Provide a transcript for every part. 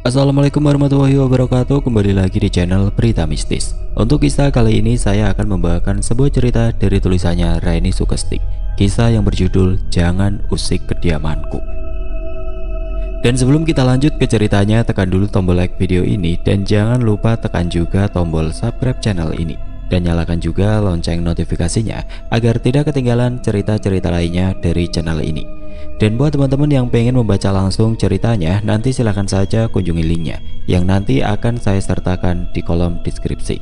Assalamualaikum warahmatullahi wabarakatuh. Kembali lagi di channel Berita Mistis. Untuk kisah kali ini saya akan membawakan sebuah cerita dari tulisannya Raini Sukesti. Kisah yang berjudul Jangan Usik Kediamanku. Dan sebelum kita lanjut ke ceritanya, tekan dulu tombol like video ini dan jangan lupa tekan juga tombol subscribe channel ini dan nyalakan juga lonceng notifikasinya agar tidak ketinggalan cerita-cerita lainnya dari channel ini. Dan buat teman-teman yang pengen membaca langsung ceritanya, nanti silahkan saja kunjungi linknya yang nanti akan saya sertakan di kolom deskripsi.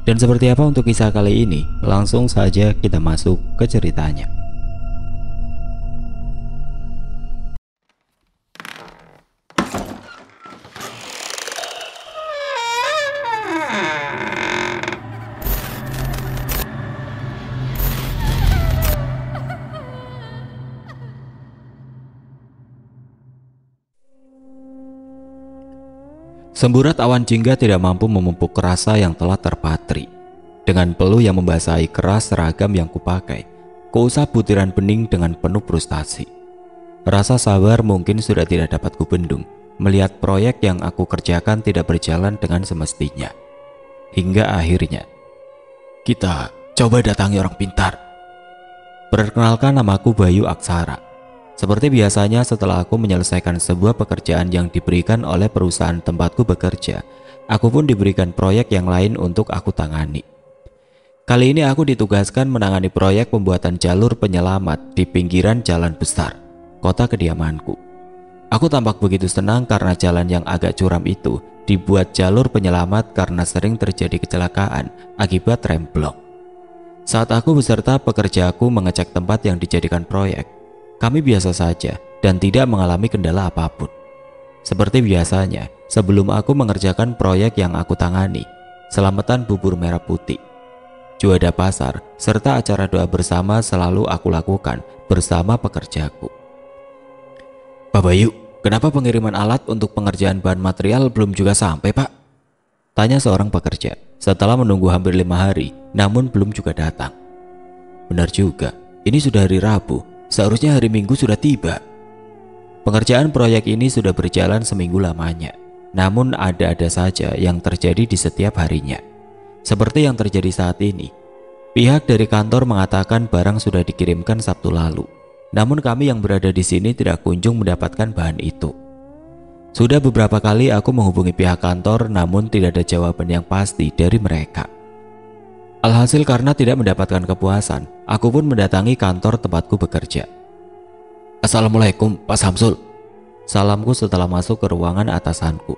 Dan seperti apa untuk kisah kali ini? Langsung saja kita masuk ke ceritanya. Semburat awan jingga tidak mampu memupuk rasa yang telah terpatri. Dengan peluh yang membasahi keras seragam yang kupakai, kuusap butiran bening dengan penuh frustasi. Rasa sabar mungkin sudah tidak dapat kubendung melihat proyek yang aku kerjakan tidak berjalan dengan semestinya. Hingga akhirnya, kita coba datangi orang pintar. Perkenalkan, namaku Bayu Aksara. Seperti biasanya, setelah aku menyelesaikan sebuah pekerjaan yang diberikan oleh perusahaan tempatku bekerja, aku pun diberikan proyek yang lain untuk aku tangani. Kali ini aku ditugaskan menangani proyek pembuatan jalur penyelamat di pinggiran jalan besar, kota kediamanku. Aku tampak begitu senang karena jalan yang agak curam itu dibuat jalur penyelamat karena sering terjadi kecelakaan akibat remblong. Saat aku beserta pekerjaku mengecek tempat yang dijadikan proyek, kami biasa saja dan tidak mengalami kendala apapun. Seperti biasanya, sebelum aku mengerjakan proyek yang aku tangani, selamatan bubur merah putih, juada pasar, serta acara doa bersama selalu aku lakukan bersama pekerjaku. Pak Bayu, kenapa pengiriman alat untuk pengerjaan bahan material belum juga sampai, Pak? Tanya seorang pekerja setelah menunggu hampir 5 hari, namun belum juga datang. Benar juga, ini sudah hari Rabu. Seharusnya hari Minggu sudah tiba. Pengerjaan proyek ini sudah berjalan seminggu lamanya, namun ada-ada saja yang terjadi di setiap harinya. Seperti yang terjadi saat ini. Pihak dari kantor mengatakan barang sudah dikirimkan Sabtu lalu, namun kami yang berada di sini tidak kunjung mendapatkan bahan itu. Sudah beberapa kali aku menghubungi pihak kantor, namun tidak ada jawaban yang pasti dari mereka. Alhasil karena tidak mendapatkan kepuasan, aku pun mendatangi kantor tempatku bekerja. Assalamualaikum Pak Samsul. Salamku setelah masuk ke ruangan atasanku.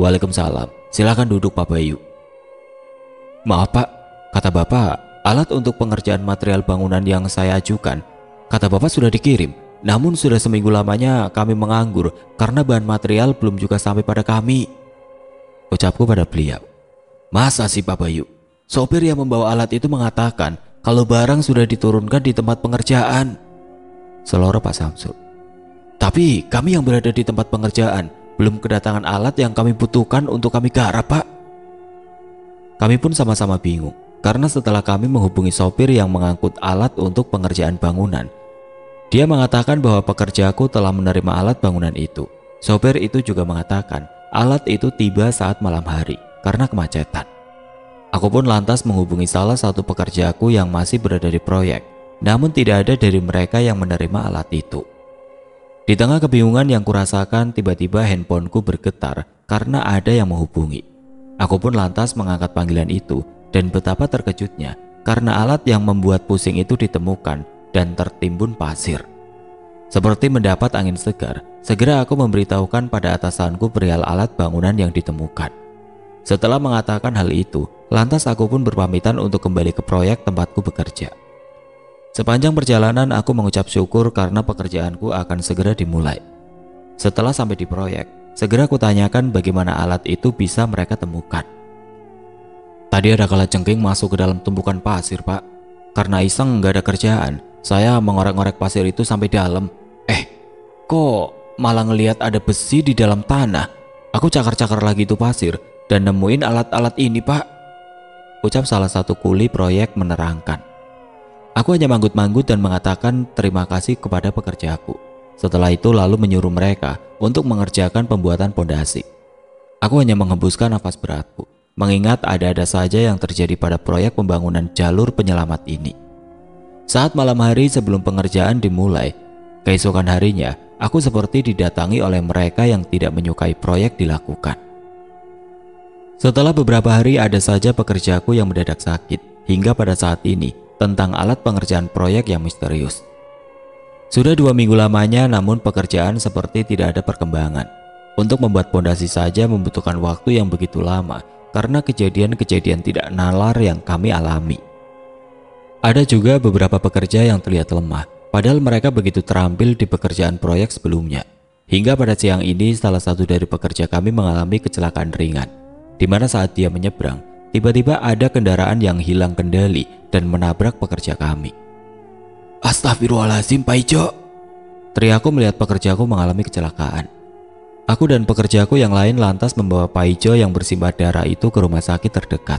Waalaikumsalam, silakan duduk Pak Bayu. Maaf Pak, kata Bapak, alat untuk pengerjaan material bangunan yang saya ajukan, kata Bapak sudah dikirim. Namun sudah seminggu lamanya kami menganggur karena bahan material belum juga sampai pada kami. Ucapku pada beliau. Masa sih Pak Bayu? Sopir yang membawa alat itu mengatakan kalau barang sudah diturunkan di tempat pengerjaan. Seloro Pak Samsul. Tapi kami yang berada di tempat pengerjaan belum kedatangan alat yang kami butuhkan untuk kami garap, Pak. Kami pun sama-sama bingung karena setelah kami menghubungi sopir yang mengangkut alat untuk pengerjaan bangunan, dia mengatakan bahwa pekerjaku telah menerima alat bangunan itu. Sopir itu juga mengatakan alat itu tiba saat malam hari karena kemacetan. Aku pun lantas menghubungi salah satu pekerjaku yang masih berada di proyek, namun tidak ada dari mereka yang menerima alat itu. Di tengah kebingungan yang kurasakan, tiba-tiba handphoneku bergetar karena ada yang menghubungi. Aku pun lantas mengangkat panggilan itu dan betapa terkejutnya karena alat yang membuat pusing itu ditemukan dan tertimbun pasir. Seperti mendapat angin segar, segera aku memberitahukan pada atasanku perihal alat bangunan yang ditemukan. Setelah mengatakan hal itu, lantas aku pun berpamitan untuk kembali ke proyek tempatku bekerja. Sepanjang perjalanan aku mengucap syukur karena pekerjaanku akan segera dimulai. Setelah sampai di proyek, segera kutanyakan bagaimana alat itu bisa mereka temukan. Tadi ada kalajengking masuk ke dalam tumpukan pasir, Pak. Karena iseng nggak ada kerjaan, saya mengorek-ngorek pasir itu sampai dalam. Kok malah ngelihat ada besi di dalam tanah. Aku cakar-cakar lagi itu pasir dan nemuin alat-alat ini, Pak. Ucap salah satu kuli proyek menerangkan. Aku hanya manggut-manggut dan mengatakan terima kasih kepada pekerjaku. Setelah itu lalu menyuruh mereka untuk mengerjakan pembuatan pondasi. Aku hanya menghembuskan nafas beratku, mengingat ada-ada saja yang terjadi pada proyek pembangunan jalur penyelamat ini. Saat malam hari sebelum pengerjaan dimulai, keesokan harinya, aku seperti didatangi oleh mereka yang tidak menyukai proyek dilakukan. Setelah beberapa hari ada saja pekerjaku yang mendadak sakit, hingga pada saat ini tentang alat pengerjaan proyek yang misterius. Sudah 2 minggu lamanya namun pekerjaan seperti tidak ada perkembangan. Untuk membuat pondasi saja membutuhkan waktu yang begitu lama karena kejadian-kejadian tidak nalar yang kami alami. Ada juga beberapa pekerja yang terlihat lemah, padahal mereka begitu terampil di pekerjaan proyek sebelumnya. Hingga pada siang ini salah satu dari pekerja kami mengalami kecelakaan ringan, di mana saat dia menyeberang, tiba-tiba ada kendaraan yang hilang kendali dan menabrak pekerja kami. "Astagfirullahaladzim, Pak Ijo!" teriakku melihat pekerjaku mengalami kecelakaan. Aku dan pekerjaku yang lain lantas membawa Pak Ijo yang bersimbah darah itu ke rumah sakit terdekat.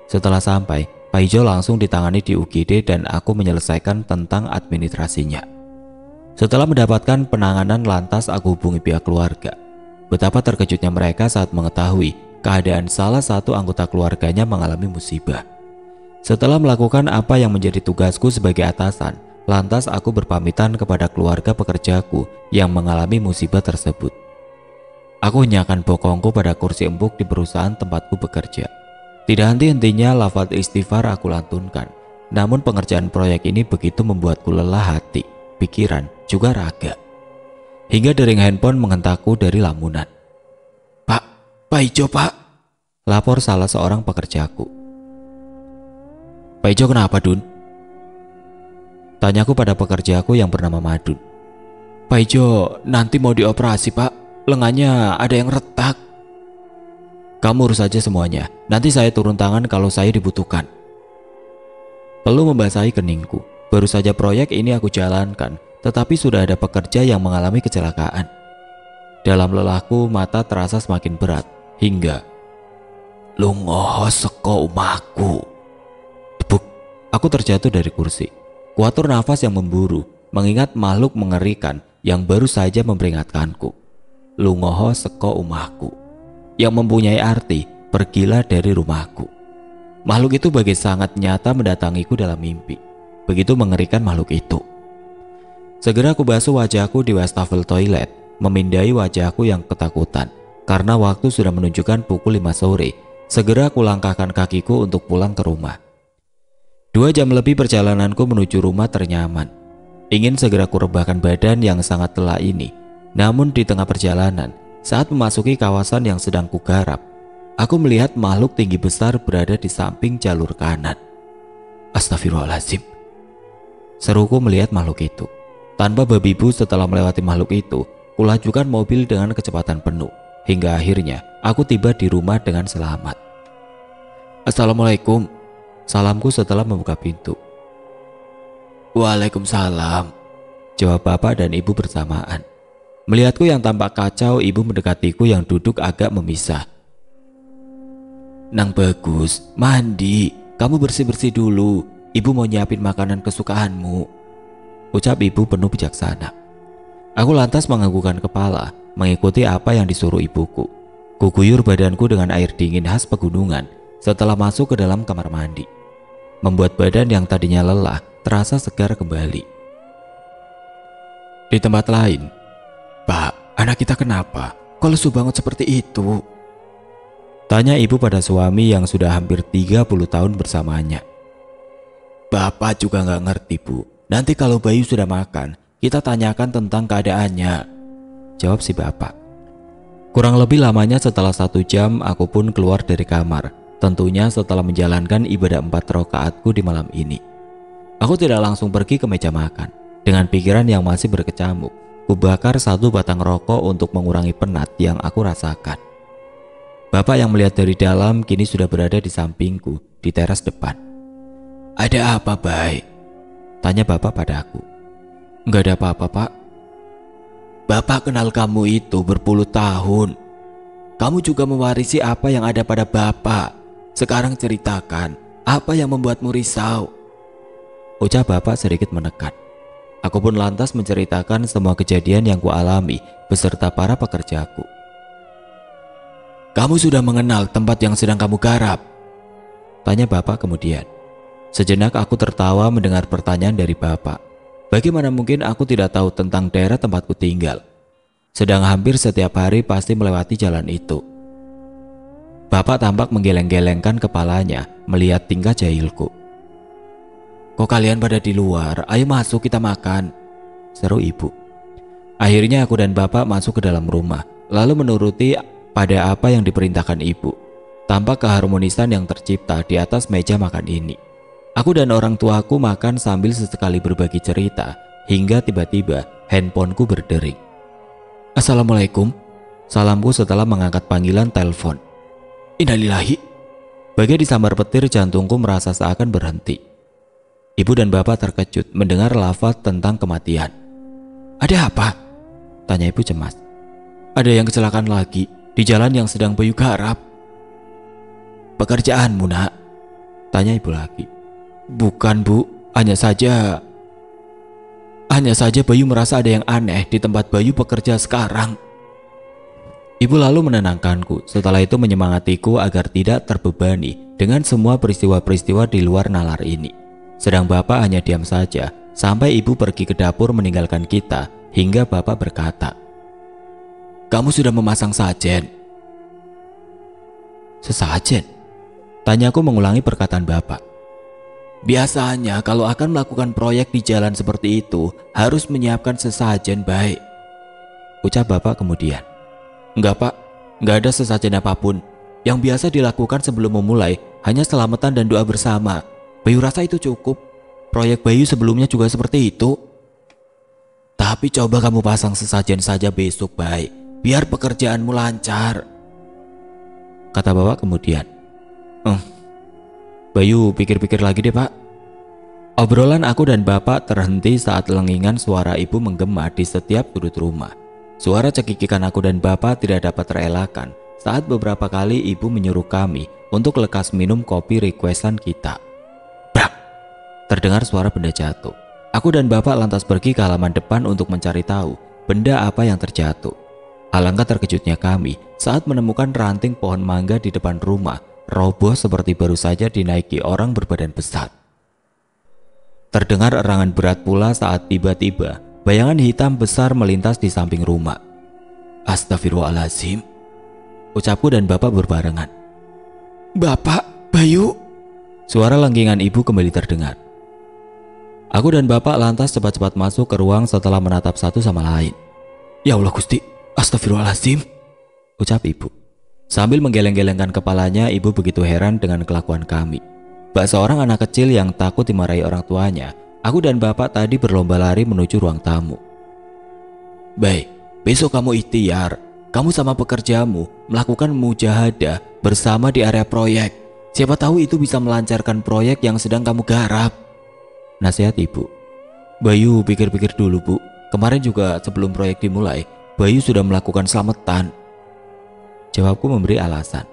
Setelah sampai, Pak Ijo langsung ditangani di UGD dan aku menyelesaikan tentang administrasinya. Setelah mendapatkan penanganan lantas aku hubungi pihak keluarga. Betapa terkejutnya mereka saat mengetahui keadaan salah satu anggota keluarganya mengalami musibah. Setelah melakukan apa yang menjadi tugasku sebagai atasan, lantas aku berpamitan kepada keluarga pekerjaku yang mengalami musibah tersebut. Aku henyakan bokongku pada kursi empuk di perusahaan tempatku bekerja. Tidak henti-hentinya lafaz istighfar aku lantunkan. Namun pengerjaan proyek ini begitu membuatku lelah hati, pikiran, juga raga. Hingga dering handphone menghentakku dari lamunan. Pak Ijo, Pak!" lapor salah seorang pekerjaku. "Pak Ijo kenapa, Dun?" tanyaku pada pekerjaku yang bernama Madun. "Pak Ijo nanti mau dioperasi, Pak. Lengannya ada yang retak." "Kamu urus saja semuanya. Nanti saya turun tangan kalau saya dibutuhkan." Perlu membasahi keningku. Baru saja proyek ini aku jalankan, tetapi sudah ada pekerja yang mengalami kecelakaan. Dalam lelahku mata terasa semakin berat, hingga "Lungoho seko umahku." Debuk, aku terjatuh dari kursi. Kuatur nafas yang memburu, mengingat makhluk mengerikan yang baru saja memperingatkanku. Lungoho seko umahku, yang mempunyai arti pergilah dari rumahku. Makhluk itu bagai sangat nyata mendatangiku dalam mimpi. Begitu mengerikan makhluk itu. Segera aku basuh wajahku di wastafel toilet, memindai wajahku yang ketakutan. Karena waktu sudah menunjukkan pukul 5 sore, segera aku langkahkan kakiku untuk pulang ke rumah. 2 jam lebih perjalananku menuju rumah ternyaman. Ingin segera kurebahkan badan yang sangat lelah ini. Namun di tengah perjalanan, saat memasuki kawasan yang sedang kugarap, aku melihat makhluk tinggi besar berada di samping jalur kanan. "Astagfirullahaladzim!" seruku melihat makhluk itu. Tanpa babi bu setelah melewati makhluk itu, kulajukan mobil dengan kecepatan penuh. Hingga akhirnya aku tiba di rumah dengan selamat. "Assalamualaikum," salamku setelah membuka pintu. "Waalaikumsalam," jawab bapak dan ibu bersamaan. Melihatku yang tampak kacau, ibu mendekatiku yang duduk agak memisah. "Nang bagus, mandi. Kamu bersih-bersih dulu. Ibu mau nyiapin makanan kesukaanmu," ucap ibu penuh bijaksana. Aku lantas menganggukkan kepala, mengikuti apa yang disuruh ibuku. Kuguyur badanku dengan air dingin khas pegunungan setelah masuk ke dalam kamar mandi. Membuat badan yang tadinya lelah terasa segar kembali. Di tempat lain, "Pak, anak kita kenapa? Kok lesu banget seperti itu?" tanya ibu pada suami yang sudah hampir 30 tahun bersamanya. "Bapak juga nggak ngerti, Bu. Nanti kalau Bayu sudah makan, kita tanyakan tentang keadaannya," jawab si bapak. Kurang lebih lamanya setelah 1 jam aku pun keluar dari kamar. Tentunya setelah menjalankan ibadah 4 rakaatku di malam ini. Aku tidak langsung pergi ke meja makan. Dengan pikiran yang masih berkecamuk, kubakar 1 batang rokok untuk mengurangi penat yang aku rasakan. Bapak yang melihat dari dalam kini sudah berada di sampingku di teras depan. "Ada apa, Bay?" tanya bapak padaku. "Nggak ada apa-apa, Pak." "Bapak kenal kamu itu berpuluh tahun. Kamu juga mewarisi apa yang ada pada Bapak. Sekarang ceritakan, apa yang membuatmu risau?" ucap bapak sedikit menekan. Aku pun lantas menceritakan semua kejadian yang kualami beserta para pekerjaku. Kamu sudah mengenal tempat yang sedang kamu garap? Tanya bapak kemudian. Sejenak aku tertawa mendengar pertanyaan dari bapak. Bagaimana mungkin aku tidak tahu tentang daerah tempatku tinggal? Sedang hampir setiap hari pasti melewati jalan itu. Bapak tampak menggeleng-gelengkan kepalanya melihat tingkah jahilku. Kok kalian pada di luar? Ayo masuk kita makan, seru ibu. Akhirnya aku dan bapak masuk ke dalam rumah, lalu menuruti pada apa yang diperintahkan ibu. Tampak keharmonisan yang tercipta di atas meja makan ini. Aku dan orang tuaku makan sambil sesekali berbagi cerita, hingga tiba-tiba handphoneku berdering. Assalamualaikum, salamku setelah mengangkat panggilan telepon. Innalillahi. Bagai disambar petir, jantungku merasa seakan berhenti. Ibu dan bapak terkejut mendengar lafaz tentang kematian. Ada apa? Tanya ibu cemas. Ada yang kecelakaan lagi di jalan yang sedang Bayu garap. Pekerjaanmu, nak? Tanya ibu lagi. Bukan, Bu, hanya saja Bayu merasa ada yang aneh di tempat Bayu bekerja sekarang. Ibu lalu menenangkanku, setelah itu menyemangatiku agar tidak terbebani dengan semua peristiwa-peristiwa di luar nalar ini. Sedang bapak hanya diam saja sampai ibu pergi ke dapur meninggalkan kita, hingga bapak berkata, "Kamu sudah memasang sajen?" Sesajen? Tanyaku mengulangi perkataan bapak. Biasanya kalau akan melakukan proyek di jalan seperti itu harus menyiapkan sesajen, baik, ucap bapak kemudian. Enggak, Pak, enggak ada sesajen apapun. Yang biasa dilakukan sebelum memulai hanya selamatan dan doa bersama. Bayu rasa itu cukup. Proyek Bayu sebelumnya juga seperti itu. Tapi coba kamu pasang sesajen saja besok, baik, biar pekerjaanmu lancar, kata bapak kemudian. Bayu pikir-pikir lagi deh, Pak. Obrolan aku dan bapak terhenti saat lengingan suara ibu menggema di setiap sudut rumah. Suara cekikikan aku dan bapak tidak dapat terelakkan saat beberapa kali ibu menyuruh kami untuk lekas minum kopi requestan kita. Brak! Terdengar suara benda jatuh. Aku dan bapak lantas pergi ke halaman depan untuk mencari tahu benda apa yang terjatuh. Alangkah terkejutnya kami saat menemukan ranting pohon mangga di depan rumah roboh seperti baru saja dinaiki orang berbadan besar. Terdengar erangan berat pula saat tiba-tiba bayangan hitam besar melintas di samping rumah. Astagfirullahaladzim, ucapku dan bapak berbarengan. Bapak, Bayu. Suara lengkingan ibu kembali terdengar. Aku dan bapak lantas cepat-cepat masuk ke ruang setelah menatap satu sama lain. Ya Allah Gusti, astagfirullahaladzim, ucap ibu. Sambil menggeleng-gelengkan kepalanya, ibu begitu heran dengan kelakuan kami. Bak seorang anak kecil yang takut dimarahi orang tuanya, aku dan bapak tadi berlomba lari menuju ruang tamu. Baik, besok kamu ikhtiar. Kamu sama pekerjamu melakukan mujahadah bersama di area proyek. Siapa tahu itu bisa melancarkan proyek yang sedang kamu garap, nasihat ibu. Bayu pikir-pikir dulu, Bu. Kemarin juga sebelum proyek dimulai, Bayu sudah melakukan selamatan, jawabku memberi alasan.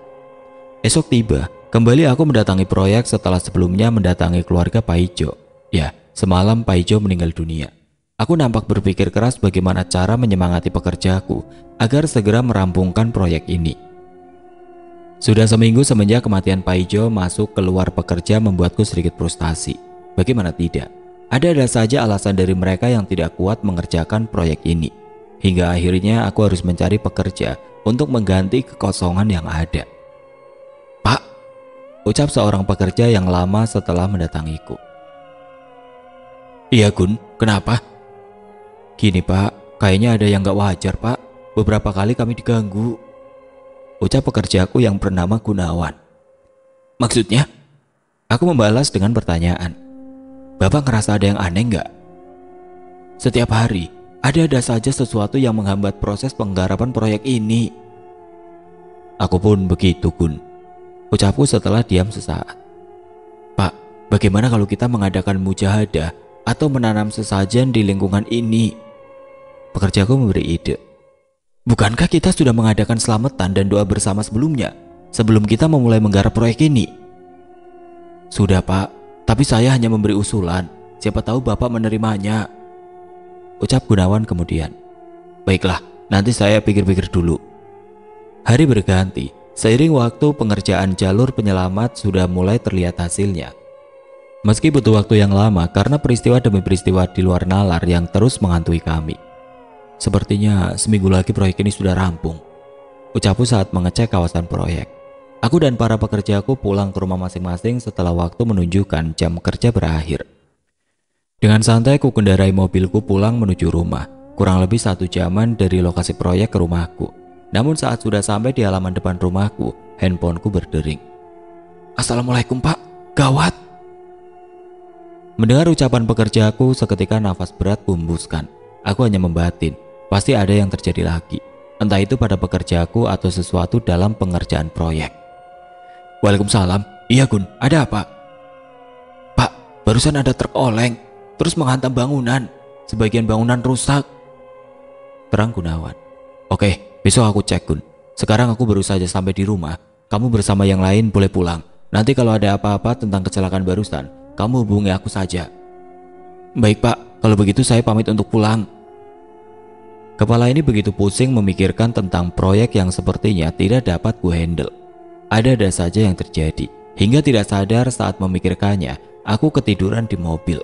Esok tiba, kembali aku mendatangi proyek setelah sebelumnya mendatangi keluarga Pak Ijo. Ya, semalam Pak Ijo meninggal dunia. Aku nampak berpikir keras bagaimana cara menyemangati pekerjaku agar segera merampungkan proyek ini. Sudah seminggu semenjak kematian Pak Ijo, masuk keluar pekerja membuatku sedikit frustasi. Bagaimana tidak? Ada saja alasan dari mereka yang tidak kuat mengerjakan proyek ini. Hingga akhirnya aku harus mencari pekerja untuk mengganti kekosongan yang ada. Pak, ucap seorang pekerja yang lama setelah mendatangiku. Iya Gun, kenapa? Gini Pak, kayaknya ada yang gak wajar Pak. Beberapa kali kami diganggu, ucap pekerjaku yang bernama Gunawan. Maksudnya? Aku membalas dengan pertanyaan. Bapak ngerasa ada yang aneh nggak? Setiap hari ada saja sesuatu yang menghambat proses penggarapan proyek ini. Aku pun begitu Gun, ucapku setelah diam sesaat. Pak, bagaimana kalau kita mengadakan mujahadah atau menanam sesajen di lingkungan ini? Pekerjaku memberi ide. Bukankah kita sudah mengadakan selamatan dan doa bersama sebelumnya, sebelum kita memulai menggarap proyek ini? Sudah Pak, tapi saya hanya memberi usulan. Siapa tahu Bapak menerimanya, ucap Gunawan kemudian. Baiklah, nanti saya pikir-pikir dulu. Hari berganti, Seiring waktu, pengerjaan jalur penyelamat sudah mulai terlihat hasilnya. Meski butuh waktu yang lama karena peristiwa demi peristiwa di luar nalar yang terus menghantui kami. Sepertinya seminggu lagi proyek ini sudah rampung, ucapku saat mengecek kawasan proyek. Aku dan para pekerjaku pulang ke rumah masing-masing setelah waktu menunjukkan jam kerja berakhir. Dengan santai ku kendarai mobilku pulang menuju rumah, kurang lebih 1 jaman dari lokasi proyek ke rumahku. Namun saat sudah sampai di halaman depan rumahku, handphoneku berdering. Assalamualaikum Pak, gawat. Mendengar ucapan pekerjaku, seketika nafas berat kuhembuskan. Aku hanya membatin, pasti ada yang terjadi lagi. Entah itu pada pekerjaku atau sesuatu dalam pengerjaan proyek. Waalaikumsalam. Iya Gun, ada apa? Pak, barusan ada truk oleng terus menghantam bangunan. Sebagian bangunan rusak, terang Gunawan. Oke, besok aku cek Gun. Sekarang aku baru saja sampai di rumah. Kamu bersama yang lain boleh pulang. Nanti kalau ada apa-apa tentang kecelakaan barusan, kamu hubungi aku saja. Baik Pak, kalau begitu saya pamit untuk pulang. Kepala ini begitu pusing memikirkan tentang proyek yang sepertinya tidak dapat ku handle. Ada-ada saja yang terjadi. Hingga tidak sadar saat memikirkannya, aku ketiduran di mobil.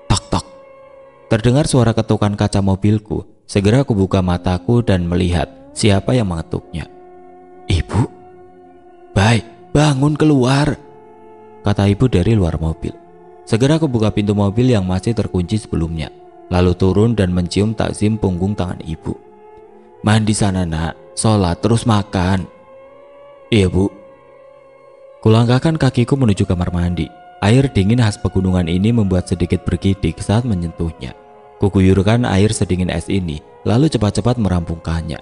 Tok-tok. Terdengar suara ketukan kaca mobilku. Segera aku buka mataku dan melihat siapa yang mengetuknya. Ibu? Baik, bangun keluar, kata ibu dari luar mobil. Segera aku buka pintu mobil yang masih terkunci sebelumnya, lalu turun dan mencium takzim punggung tangan ibu. Mandi sana nak, sholat terus makan. Iya bu. Kulangkahkan kakiku menuju kamar mandi. Air dingin khas pegunungan ini membuat sedikit bergidik saat menyentuhnya. Kuguyurkan air sedingin es ini, lalu cepat-cepat merampungkannya.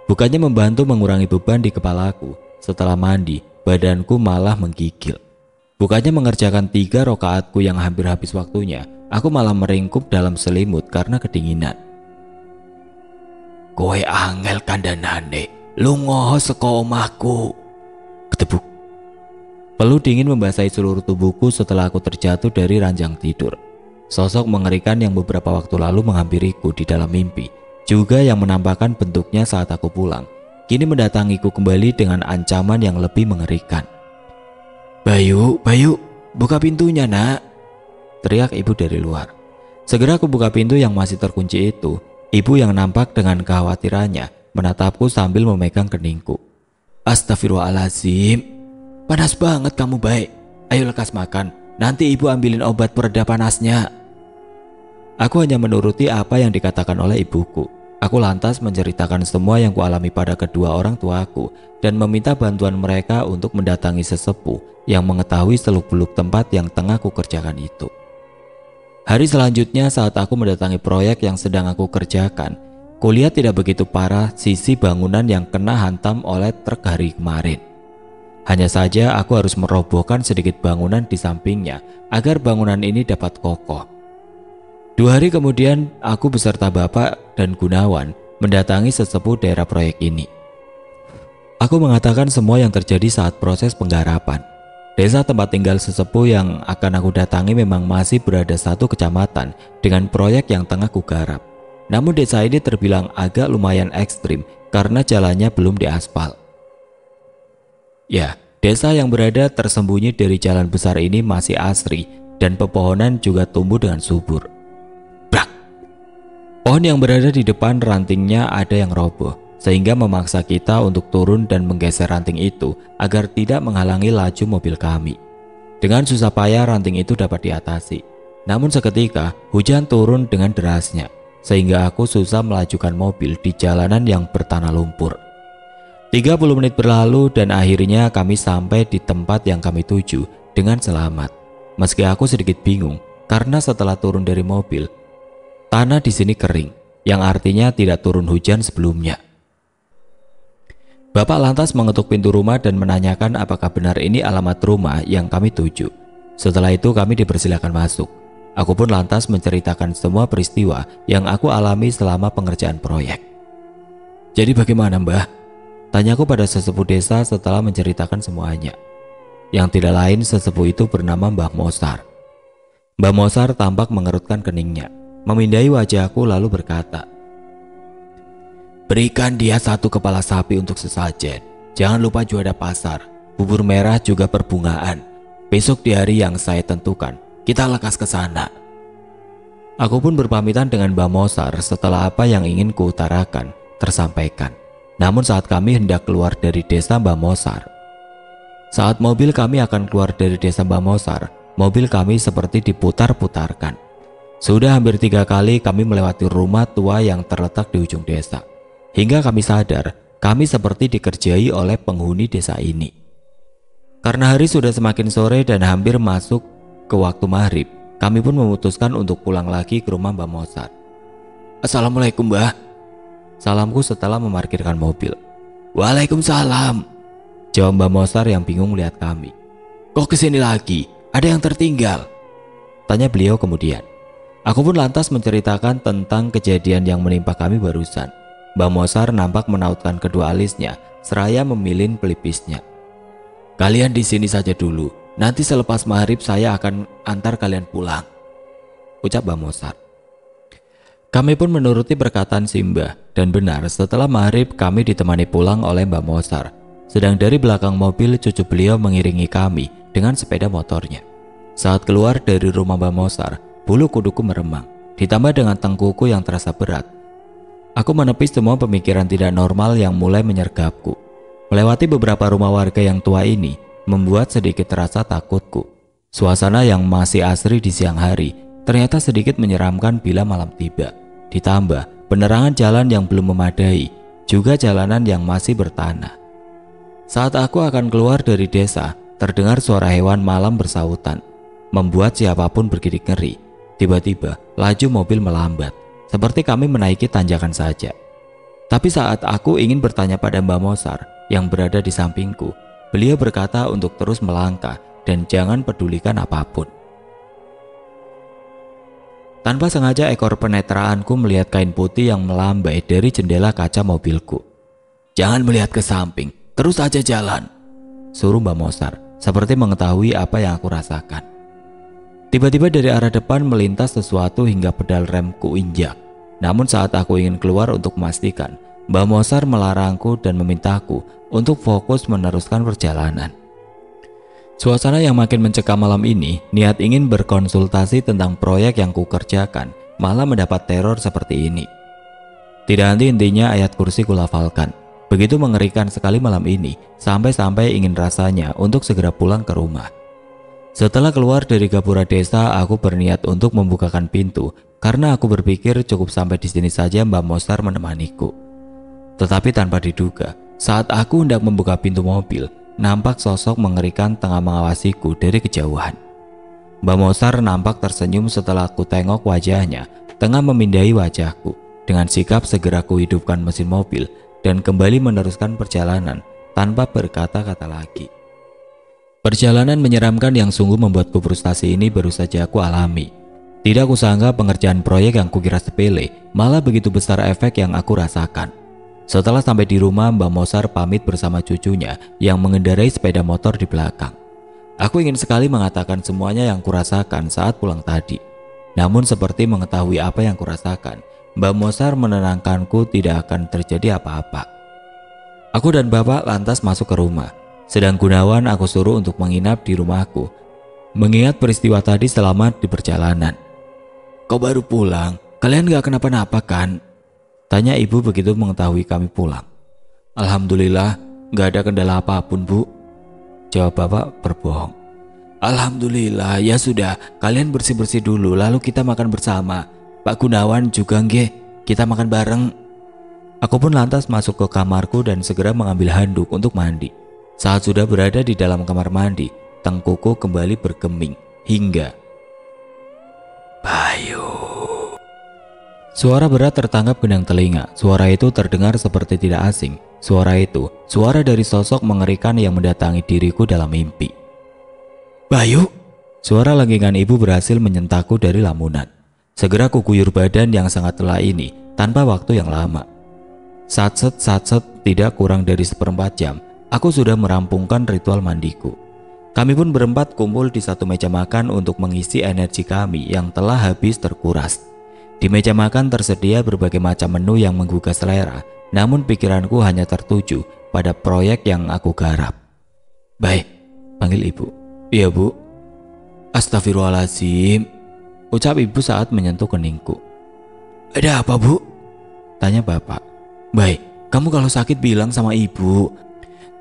Bukannya membantu mengurangi beban di kepalaku, setelah mandi, badanku malah menggigil. Bukannya mengerjakan 3 rokaatku yang hampir habis waktunya, aku malah meringkup dalam selimut karena kedinginan. Kowe angel kandhanane, lunga saka omahku. Ketebuk. Peluh dingin membasahi seluruh tubuhku setelah aku terjatuh dari ranjang tidur. Sosok mengerikan yang beberapa waktu lalu menghampiriku di dalam mimpi, juga yang menampakkan bentuknya saat aku pulang, kini mendatangiku kembali dengan ancaman yang lebih mengerikan. Bayu, Bayu, buka pintunya nak, teriak ibu dari luar. Segera aku buka pintu yang masih terkunci itu. Ibu yang nampak dengan kekhawatirannya menatapku sambil memegang keningku. Astagfirullahaladzim, panas banget kamu baik. Ayo lekas makan, nanti ibu ambilin obat pereda panasnya. Aku hanya menuruti apa yang dikatakan oleh ibuku. Aku lantas menceritakan semua yang kualami pada kedua orang tuaku dan meminta bantuan mereka untuk mendatangi sesepuh yang mengetahui seluk-beluk tempat yang tengah kukerjakan itu. Hari selanjutnya saat aku mendatangi proyek yang sedang aku kerjakan, kulihat tidak begitu parah sisi bangunan yang kena hantam oleh truk hari kemarin. Hanya saja aku harus merobohkan sedikit bangunan di sampingnya agar bangunan ini dapat kokoh. 2 hari kemudian aku beserta Bapak dan Gunawan mendatangi sesepuh daerah proyek ini. Aku mengatakan semua yang terjadi saat proses penggarapan. Desa tempat tinggal sesepuh yang akan aku datangi memang masih berada 1 kecamatan dengan proyek yang tengah kugarap. Namun desa ini terbilang agak lumayan ekstrim karena jalannya belum diaspal. Ya, desa yang berada tersembunyi dari jalan besar ini masih asri dan pepohonan juga tumbuh dengan subur. Brak! Pohon yang berada di depan rantingnya ada yang roboh, sehingga memaksa kita untuk turun dan menggeser ranting itu agar tidak menghalangi laju mobil kami. Dengan susah payah ranting itu dapat diatasi. Namun seketika hujan turun dengan derasnya, sehingga aku susah melajukan mobil di jalanan yang bertanah lumpur. 30 menit berlalu dan akhirnya kami sampai di tempat yang kami tuju dengan selamat. Meski aku sedikit bingung karena setelah turun dari mobil, tanah di sini kering, yang artinya tidak turun hujan sebelumnya. Bapak lantas mengetuk pintu rumah dan menanyakan apakah benar ini alamat rumah yang kami tuju. Setelah itu kami dipersilakan masuk. Aku pun lantas menceritakan semua peristiwa yang aku alami selama pengerjaan proyek. Jadi bagaimana Mbah? Tanyaku pada sesepuh desa setelah menceritakan semuanya. Yang tidak lain sesepuh itu bernama Mbah Mosar. Mbah Mosar tampak mengerutkan keningnya, memindai wajahku lalu berkata, berikan dia 1 kepala sapi untuk sesajen. Jangan lupa juada pasar, bubur merah juga perbungaan. Besok di hari yang saya tentukan, kita lekas ke sana. Aku pun berpamitan dengan Mbah Mosar setelah apa yang ingin kuutarakan tersampaikan. Namun saat kami hendak keluar dari desa Mbah Mosar, saat mobil kami akan keluar dari desa Mbah Mosar, mobil kami seperti diputar-putarkan. Sudah hampir 3 kali kami melewati rumah tua yang terletak di ujung desa. Hingga kami sadar, kami seperti dikerjai oleh penghuni desa ini. Karena hari sudah semakin sore dan hampir masuk ke waktu maghrib, kami pun memutuskan untuk pulang lagi ke rumah Mbah Mosar. Assalamualaikum, Mbah. Salamku setelah memarkirkan mobil. Waalaikumsalam, jawab Mbah Mosar yang bingung melihat kami. Kok kesini lagi? Ada yang tertinggal? Tanya beliau kemudian. Aku pun lantas menceritakan tentang kejadian yang menimpa kami barusan. Mbah Mosar nampak menautkan kedua alisnya seraya memilin pelipisnya. Kalian di sini saja dulu. Nanti selepas maghrib saya akan antar kalian pulang, ucap Mbah Mosar. Kami pun menuruti perkataan si Mbah, dan benar setelah maghrib kami ditemani pulang oleh Mbah Mosar. Sedang dari belakang mobil cucu beliau mengiringi kami dengan sepeda motornya. Saat keluar dari rumah Mbah Mosar, bulu kuduku meremang, ditambah dengan tengkuku yang terasa berat. Aku menepis semua pemikiran tidak normal yang mulai menyergapku. Melewati beberapa rumah warga yang tua ini membuat sedikit terasa takutku. Suasana yang masih asri di siang hari ternyata sedikit menyeramkan bila malam tiba. Ditambah penerangan jalan yang belum memadai, juga jalanan yang masih bertanah. Saat aku akan keluar dari desa, terdengar suara hewan malam bersahutan, membuat siapapun bergidik ngeri. Tiba-tiba laju mobil melambat, seperti kami menaiki tanjakan saja. Tapi saat aku ingin bertanya pada Mbah Mosar yang berada di sampingku, beliau berkata untuk terus melangkah dan jangan pedulikan apapun. Tanpa sengaja ekor penetraanku melihat kain putih yang melambai dari jendela kaca mobilku. Jangan melihat ke samping, terus aja jalan, suruh Mbah Mosar, seperti mengetahui apa yang aku rasakan. Tiba-tiba dari arah depan melintas sesuatu hingga pedal rem ku injak. Namun saat aku ingin keluar untuk memastikan, Mbah Mosar melarangku dan memintaku untuk fokus meneruskan perjalanan. Suasana yang makin mencekam malam ini, niat ingin berkonsultasi tentang proyek yang kukerjakan, malah mendapat teror seperti ini. Tidak henti-hentinya ayat kursi kulafalkan. Begitu mengerikan sekali malam ini, sampai-sampai ingin rasanya untuk segera pulang ke rumah. Setelah keluar dari gapura desa, aku berniat untuk membukakan pintu, karena aku berpikir cukup sampai di sini saja Mbah Mosar menemaniku. Tetapi tanpa diduga, saat aku hendak membuka pintu mobil, nampak sosok mengerikan tengah mengawasiku dari kejauhan. Mbah Mosar nampak tersenyum setelah aku tengok wajahnya, tengah memindai wajahku. Dengan sikap segera kuhidupkan mesin mobil dan kembali meneruskan perjalanan tanpa berkata-kata lagi. Perjalanan menyeramkan yang sungguh membuatku frustasi ini baru saja aku alami. Tidak kusangka pengerjaan proyek yang kukira sepele malah begitu besar efek yang aku rasakan. Setelah sampai di rumah, Mbah Mosar pamit bersama cucunya yang mengendarai sepeda motor di belakang. Aku ingin sekali mengatakan semuanya yang kurasakan saat pulang tadi. Namun seperti mengetahui apa yang kurasakan, Mbah Mosar menenangkanku tidak akan terjadi apa-apa. Aku dan Bapak lantas masuk ke rumah. Sedang Gunawan aku suruh untuk menginap di rumahku, mengingat peristiwa tadi selama di perjalanan. Kau baru pulang? Kalian gak kenapa-napa kan? Tanya ibu begitu mengetahui kami pulang. Alhamdulillah, gak ada kendala apapun, Bu, jawab Bapak berbohong. Alhamdulillah, ya sudah, kalian bersih-bersih dulu lalu kita makan bersama. Pak Gunawan juga nggih, kita makan bareng. Aku pun lantas masuk ke kamarku dan segera mengambil handuk untuk mandi. Saat sudah berada di dalam kamar mandi, tengkuku kembali bergeming hingga Bayu. Suara berat tertangkap genang telinga. Suara itu terdengar seperti tidak asing. Suara itu, suara dari sosok mengerikan yang mendatangi diriku dalam mimpi. Bayu! Suara lengkingan ibu berhasil menyentakku dari lamunan. Segera kuguyur badan yang sangat lelah ini tanpa waktu yang lama. Satset, tidak kurang dari 1/4 jam, aku sudah merampungkan ritual mandiku. Kami pun berempat kumpul di satu meja makan untuk mengisi energi kami yang telah habis terkuras. Di meja makan tersedia berbagai macam menu yang menggugah selera, namun pikiranku hanya tertuju pada proyek yang aku garap. "Baik," panggil ibu. "Iya, Bu." "Astagfirullahaladzim," ucap ibu saat menyentuh keningku. "Ada apa, Bu?" tanya bapak. "Baik, kamu kalau sakit bilang sama ibu.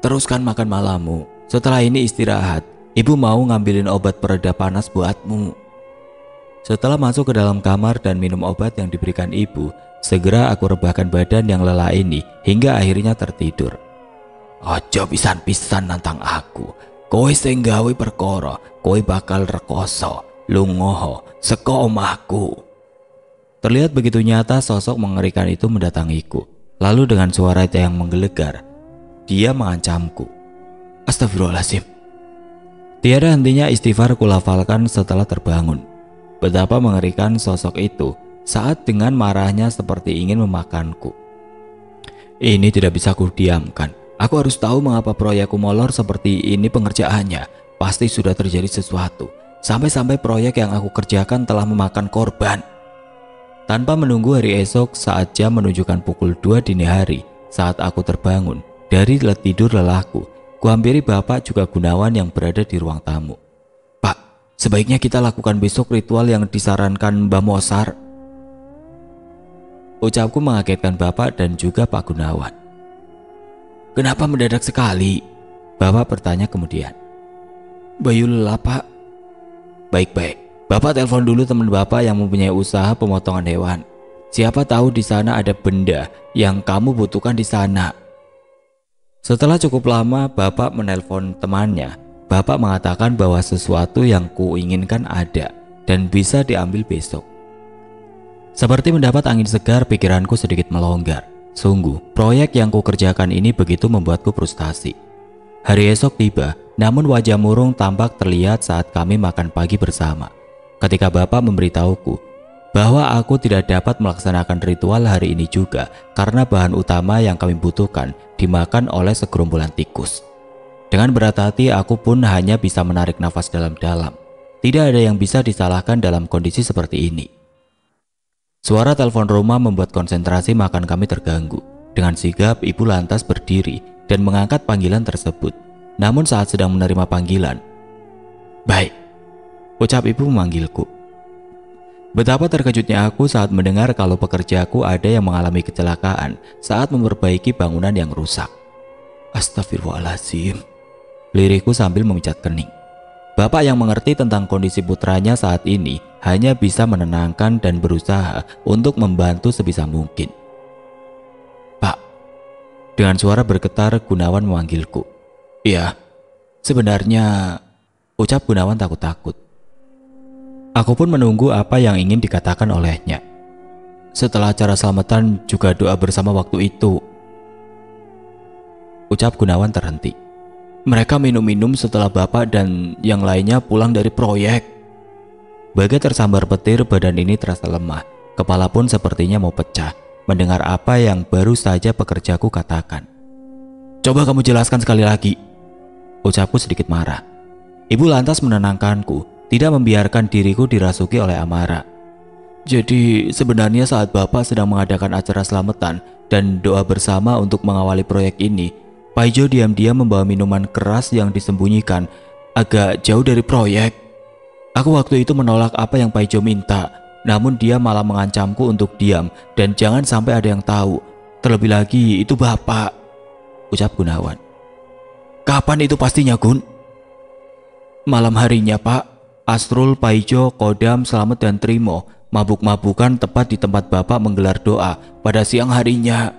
Teruskan makan malammu. Setelah ini istirahat. Ibu mau ngambilin obat pereda panas buatmu." Setelah masuk ke dalam kamar dan minum obat yang diberikan ibu, segera aku rebahkan badan yang lelah ini hingga akhirnya tertidur. "Ojo pisan-pisan nantang aku. Kowe sing gawe perkara, kowe bakal rekoso, lungoho, saka omahku." Terlihat begitu nyata sosok mengerikan itu mendatangiku. Lalu dengan suara yang menggelegar, dia mengancamku. Astagfirullahaladzim. Tiada hentinya istighfar kulafalkan setelah terbangun. Betapa mengerikan sosok itu saat dengan marahnya seperti ingin memakanku. Ini tidak bisa kudiamkan. Aku harus tahu mengapa proyekku molor seperti ini pengerjaannya. Pasti sudah terjadi sesuatu. Sampai-sampai proyek yang aku kerjakan telah memakan korban. Tanpa menunggu hari esok saat jam menunjukkan pukul 2 dini hari, saat aku terbangun dari tidur lelahku, kuhampiri bapak juga Gunawan yang berada di ruang tamu. "Pak, sebaiknya kita lakukan besok ritual yang disarankan Mbah Mosar," ucapku mengagetkan bapak dan juga Pak Gunawan. "Kenapa mendadak sekali?" bapak bertanya kemudian. "Bayu lelah, Pak." "Baik-baik. Bapak telepon dulu teman bapak yang mempunyai usaha pemotongan hewan. Siapa tahu di sana ada benda yang kamu butuhkan di sana." Setelah cukup lama bapak menelpon temannya. Bapak mengatakan bahwa sesuatu yang kuinginkan ada dan bisa diambil besok. Seperti mendapat angin segar, pikiranku sedikit melonggar. Sungguh, proyek yang kukerjakan ini begitu membuatku frustasi. Hari esok tiba, namun wajah murung tampak terlihat saat kami makan pagi bersama. Ketika bapak memberitahuku bahwa aku tidak dapat melaksanakan ritual hari ini juga karena bahan utama yang kami butuhkan dimakan oleh segerombolan tikus. Dengan berat hati aku pun hanya bisa menarik nafas dalam-dalam. Tidak ada yang bisa disalahkan dalam kondisi seperti ini. Suara telepon rumah membuat konsentrasi makan kami terganggu. Dengan sigap ibu lantas berdiri dan mengangkat panggilan tersebut. Namun saat sedang menerima panggilan, "Baik," ucap ibu memanggilku. Betapa terkejutnya aku saat mendengar kalau pekerjaku ada yang mengalami kecelakaan saat memperbaiki bangunan yang rusak. Astagfirullahaladzim, lirikku sambil memijat kening. Bapak yang mengerti tentang kondisi putranya saat ini hanya bisa menenangkan dan berusaha untuk membantu sebisa mungkin. "Pak," dengan suara bergetar Gunawan memanggilku. "Iya, sebenarnya," ucap Gunawan takut-takut. Aku pun menunggu apa yang ingin dikatakan olehnya. "Setelah acara selamatan juga doa bersama waktu itu," ucap Gunawan terhenti. "Mereka minum-minum setelah bapak dan yang lainnya pulang dari proyek." Bagai tersambar petir, badan ini terasa lemah. Kepala pun sepertinya mau pecah mendengar apa yang baru saja pekerjaku katakan. "Coba kamu jelaskan sekali lagi," ucapku sedikit marah. Ibu lantas menenangkanku, tidak membiarkan diriku dirasuki oleh amarah. "Jadi sebenarnya saat bapak sedang mengadakan acara selamatan dan doa bersama untuk mengawali proyek ini, Pak Ijo diam-diam membawa minuman keras yang disembunyikan agak jauh dari proyek. Aku waktu itu menolak apa yang Pak Ijo minta, namun dia malah mengancamku untuk diam dan jangan sampai ada yang tahu. Terlebih lagi itu bapak," ucap Gunawan. "Kapan itu pastinya, Gun?" "Malam harinya, Pak. Asrul, Paijo, Kodam, Slamet dan Trimo mabuk-mabukan tepat di tempat bapak menggelar doa pada siang harinya."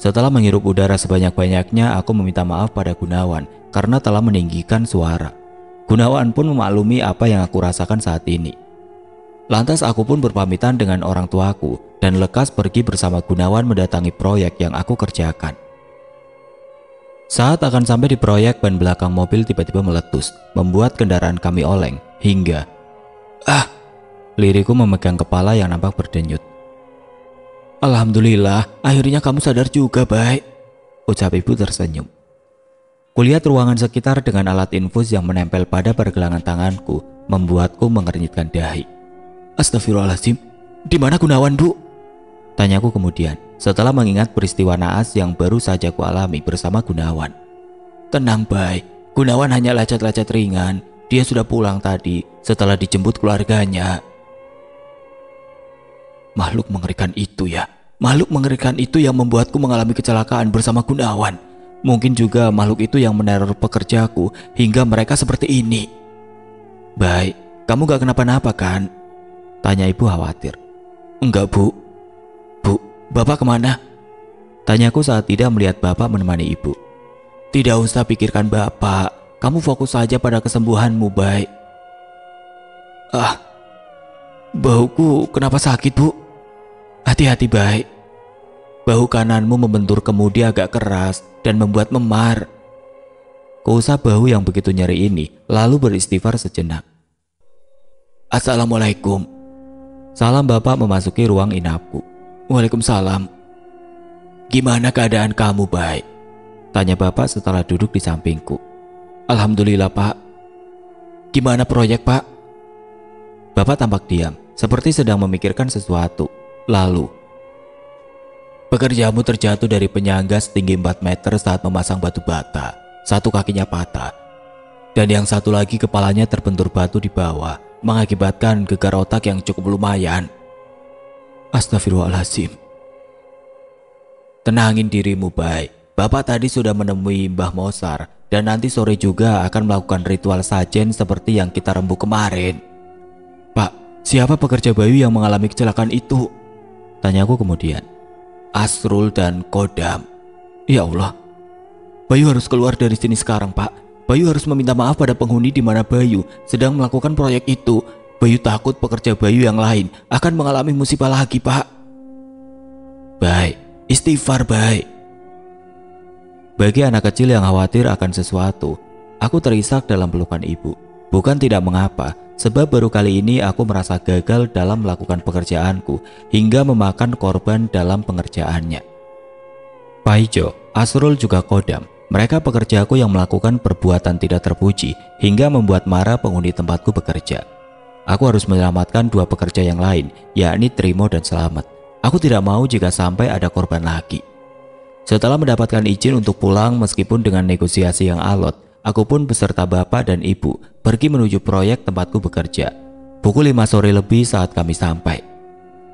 Setelah menghirup udara sebanyak-banyaknya, aku meminta maaf pada Gunawan karena telah meninggikan suara. Gunawan pun memaklumi apa yang aku rasakan saat ini. Lantas aku pun berpamitan dengan orang tuaku dan lekas pergi bersama Gunawan mendatangi proyek yang aku kerjakan. Saat akan sampai di proyek, ban belakang mobil tiba-tiba meletus, membuat kendaraan kami oleng hingga liriku memegang kepala yang nampak berdenyut. "Alhamdulillah, akhirnya kamu sadar juga, baik," ucap ibu tersenyum. Kulihat ruangan sekitar dengan alat infus yang menempel pada pergelangan tanganku, membuatku mengernyitkan dahi. "Astagfirullahaladzim, Di mana Gunawan, Bu? Tanyaku kemudian setelah mengingat peristiwa naas yang baru saja kualami bersama Gunawan. Tenang, Bay. Gunawan hanya lecet-lecet ringan. Dia sudah pulang tadi setelah dijemput keluarganya. Makhluk mengerikan itu ya. Makhluk mengerikan itu yang membuatku mengalami kecelakaan bersama Gunawan. Mungkin juga makhluk itu yang meneror pekerjaku hingga mereka seperti ini. Baik, kamu gak kenapa-napa kan? Tanya ibu khawatir. Enggak, Bu. Bu, Bapak kemana? Tanyaku saat tidak melihat Bapak menemani ibu. Tidak usah pikirkan Bapak. Kamu fokus saja pada kesembuhanmu, Bay. Bahuku kenapa sakit, Bu? Hati-hati, Bay. Bahu kananmu membentur kemudi agak keras dan membuat memar. Kuusap bahu yang begitu nyeri ini, lalu beristighfar sejenak. Assalamualaikum. Salam Bapak memasuki ruang inapku. Waalaikumsalam. Gimana keadaan kamu, Bay? Tanya Bapak setelah duduk di sampingku. Alhamdulillah, Pak. Gimana proyek, Pak? Bapak tampak diam, seperti sedang memikirkan sesuatu. Lalu, pekerjamu terjatuh dari penyangga setinggi 4 meter saat memasang batu bata. Satu kakinya patah. Dan yang satu lagi kepalanya terbentur batu di bawah, mengakibatkan gegar otak yang cukup lumayan. Astagfirullahaladzim. Tenangin dirimu, Bay. Bapak tadi sudah menemui Mbah Mosar dan nanti sore juga akan melakukan ritual sajen seperti yang kita rembuk kemarin. Pak, siapa pekerja Bayu yang mengalami kecelakaan itu? Tanyaku kemudian. Asrul dan Kodam. Ya Allah. Bayu harus keluar dari sini sekarang, Pak. Bayu harus meminta maaf pada penghuni di mana Bayu sedang melakukan proyek itu. Bayu takut pekerja Bayu yang lain akan mengalami musibah lagi, Pak. Baik, istighfar, baik. Bagi anak kecil yang khawatir akan sesuatu, aku terisak dalam pelukan ibu. Bukan tidak mengapa, sebab baru kali ini aku merasa gagal dalam melakukan pekerjaanku hingga memakan korban dalam pengerjaannya. Paijo, Asrul juga Kodam, mereka pekerjaku yang melakukan perbuatan tidak terpuji hingga membuat marah penghuni tempatku bekerja. Aku harus menyelamatkan 2 pekerja yang lain, yakni Trimo dan Selamat. Aku tidak mau jika sampai ada korban lagi. Setelah mendapatkan izin untuk pulang meskipun dengan negosiasi yang alot, aku pun beserta bapak dan ibu pergi menuju proyek tempatku bekerja. Pukul 5 sore lebih saat kami sampai.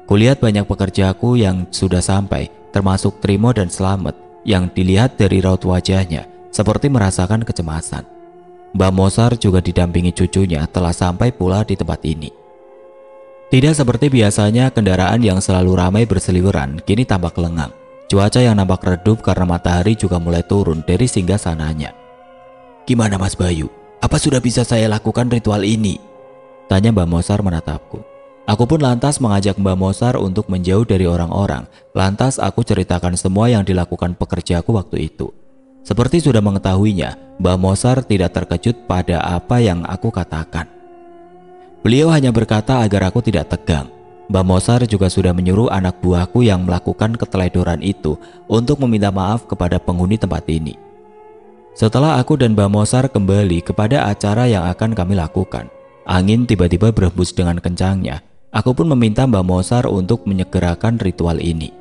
Kulihat banyak pekerjaku yang sudah sampai, termasuk Trimo dan Selamat, yang dilihat dari raut wajahnya seperti merasakan kecemasan. Mbak Mosar juga didampingi cucunya telah sampai pula di tempat ini. Tidak seperti biasanya kendaraan yang selalu ramai berseliweran kini tampak lengang. Cuaca yang nampak redup karena matahari juga mulai turun dari singgasananya. Gimana Mas Bayu? Apa sudah bisa saya lakukan ritual ini? Tanya Mbak Mosar menatapku. Aku pun lantas mengajak Mbak Mosar untuk menjauh dari orang-orang. Lantas aku ceritakan semua yang dilakukan pekerjaku waktu itu. Seperti sudah mengetahuinya, Mbak Mosar tidak terkejut pada apa yang aku katakan. Beliau hanya berkata agar aku tidak tegang. Mbak Mosar juga sudah menyuruh anak buahku yang melakukan keteledoran itu untuk meminta maaf kepada penghuni tempat ini. Setelah aku dan Mbak Mosar kembali kepada acara yang akan kami lakukan, angin tiba-tiba berhembus dengan kencangnya. Aku pun meminta Mbak Mosar untuk menyegerakan ritual ini.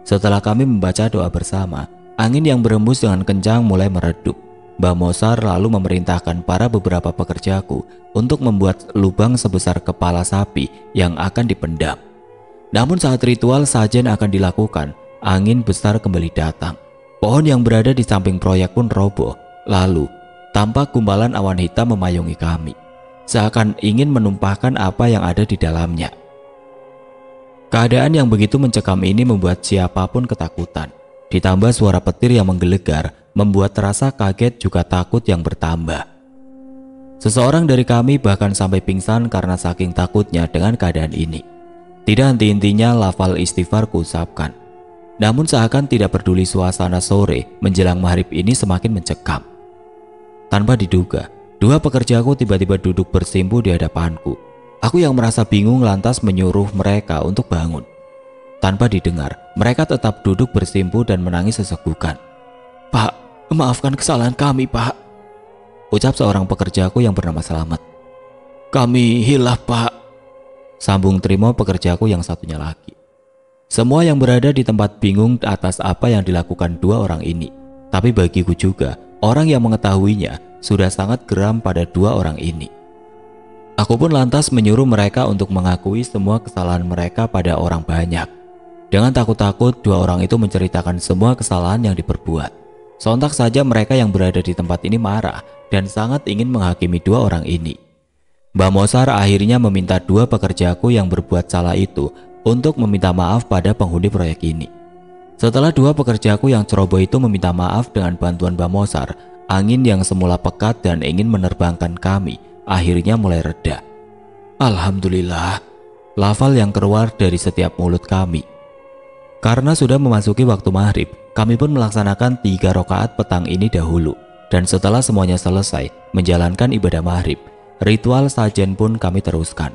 Setelah kami membaca doa bersama, angin yang berhembus dengan kencang mulai meredup. Mbak Mosar lalu memerintahkan para beberapa pekerjaku untuk membuat lubang sebesar kepala sapi yang akan dipendam. Namun saat ritual sajen akan dilakukan, angin besar kembali datang. Pohon yang berada di samping proyek pun roboh. Lalu, tampak gumpalan awan hitam memayungi kami, seakan ingin menumpahkan apa yang ada di dalamnya. Keadaan yang begitu mencekam ini membuat siapapun ketakutan. Ditambah suara petir yang menggelegar, membuat rasa kaget juga takut yang bertambah. Seseorang dari kami bahkan sampai pingsan karena saking takutnya dengan keadaan ini. Tidak henti-hentinya lafal istighfar kuusapkan. Namun seakan tidak peduli suasana sore menjelang maghrib ini semakin mencekam. Tanpa diduga, 2 pekerjaku tiba-tiba duduk bersimpu di hadapanku. Aku yang merasa bingung lantas menyuruh mereka untuk bangun. Tanpa didengar, mereka tetap duduk bersimpu dan menangis sesegukan. Pak, maafkan kesalahan kami, Pak. Ucap seorang pekerjaku yang bernama Selamat. Kami hilaf, Pak. Sambung Trimo pekerjaku yang satunya lagi. Semua yang berada di tempat bingung atas apa yang dilakukan dua orang ini. Tapi bagiku juga, orang yang mengetahuinya sudah sangat geram pada dua orang ini. Aku pun lantas menyuruh mereka untuk mengakui semua kesalahan mereka pada orang banyak. Dengan takut-takut, dua orang itu menceritakan semua kesalahan yang diperbuat. Sontak saja mereka yang berada di tempat ini marah dan sangat ingin menghakimi dua orang ini. Mbak Mosar akhirnya meminta dua pekerjaku yang berbuat salah itu untuk meminta maaf pada penghuni proyek ini. Setelah dua pekerjaku yang ceroboh itu meminta maaf dengan bantuan Mbak Mosar, angin yang semula pekat dan ingin menerbangkan kami akhirnya mulai reda. Alhamdulillah, lafal yang keluar dari setiap mulut kami. Karena sudah memasuki waktu maghrib, kami pun melaksanakan 3 rakaat petang ini dahulu. Dan setelah semuanya selesai menjalankan ibadah maghrib, ritual sajen pun kami teruskan.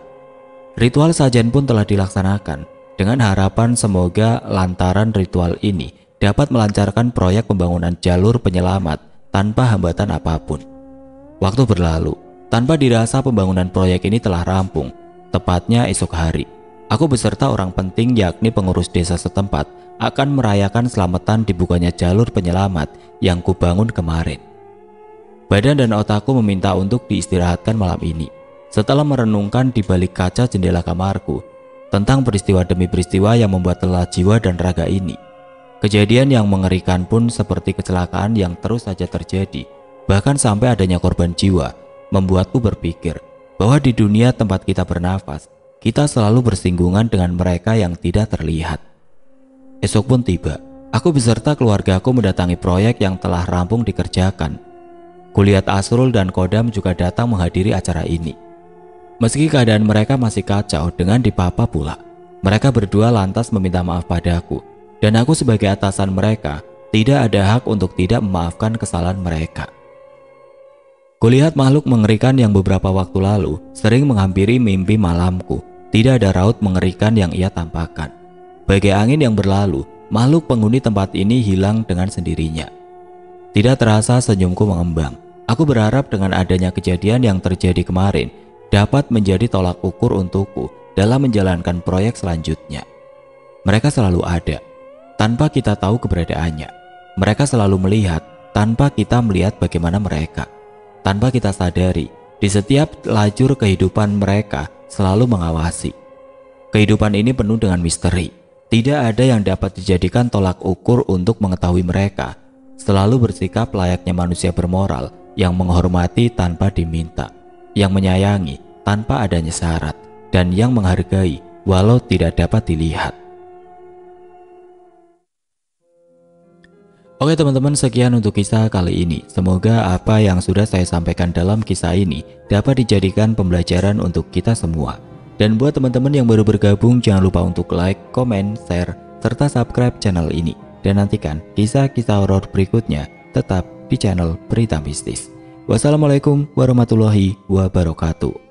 Ritual sajen pun telah dilaksanakan dengan harapan semoga lantaran ritual ini dapat melancarkan proyek pembangunan jalur penyelamat tanpa hambatan apapun. Waktu berlalu, tanpa dirasa pembangunan proyek ini telah rampung. Tepatnya esok hari, aku beserta orang penting yakni pengurus desa setempat akan merayakan selamatan dibukanya jalur penyelamat yang kubangun kemarin. Badan dan otakku meminta untuk diistirahatkan malam ini. Setelah merenungkan di balik kaca jendela kamarku tentang peristiwa demi peristiwa yang membuat lelah jiwa dan raga ini. Kejadian yang mengerikan pun seperti kecelakaan yang terus saja terjadi, bahkan sampai adanya korban jiwa, membuatku berpikir bahwa di dunia tempat kita bernafas, kita selalu bersinggungan dengan mereka yang tidak terlihat. Esok pun tiba, aku beserta keluargaku mendatangi proyek yang telah rampung dikerjakan. Kulihat Asrul dan Kodam juga datang menghadiri acara ini. Meski keadaan mereka masih kacau dengan dipapa pula, mereka berdua lantas meminta maaf padaku, dan aku sebagai atasan mereka tidak ada hak untuk tidak memaafkan kesalahan mereka. Kulihat makhluk mengerikan yang beberapa waktu lalu sering menghampiri mimpi malamku, tidak ada raut mengerikan yang ia tampakkan. Bagai angin yang berlalu, makhluk penghuni tempat ini hilang dengan sendirinya. Tidak terasa senyumku mengembang. Aku berharap dengan adanya kejadian yang terjadi kemarin dapat menjadi tolak ukur untukku dalam menjalankan proyek selanjutnya. Mereka selalu ada, tanpa kita tahu keberadaannya. Mereka selalu melihat, tanpa kita melihat bagaimana mereka. Tanpa kita sadari, di setiap lajur kehidupan mereka selalu mengawasi. Kehidupan ini penuh dengan misteri. Tidak ada yang dapat dijadikan tolak ukur untuk mengetahui mereka. Selalu bersikap layaknya manusia bermoral yang menghormati tanpa diminta, yang menyayangi tanpa adanya syarat, dan yang menghargai walau tidak dapat dilihat. Oke teman-teman, sekian untuk kisah kali ini. Semoga apa yang sudah saya sampaikan dalam kisah ini dapat dijadikan pembelajaran untuk kita semua. Dan buat teman-teman yang baru bergabung, jangan lupa untuk like, komen, share, serta subscribe channel ini. Dan nantikan kisah-kisah horor berikutnya tetap di channel Berita Mistis. Wassalamualaikum warahmatullahi wabarakatuh.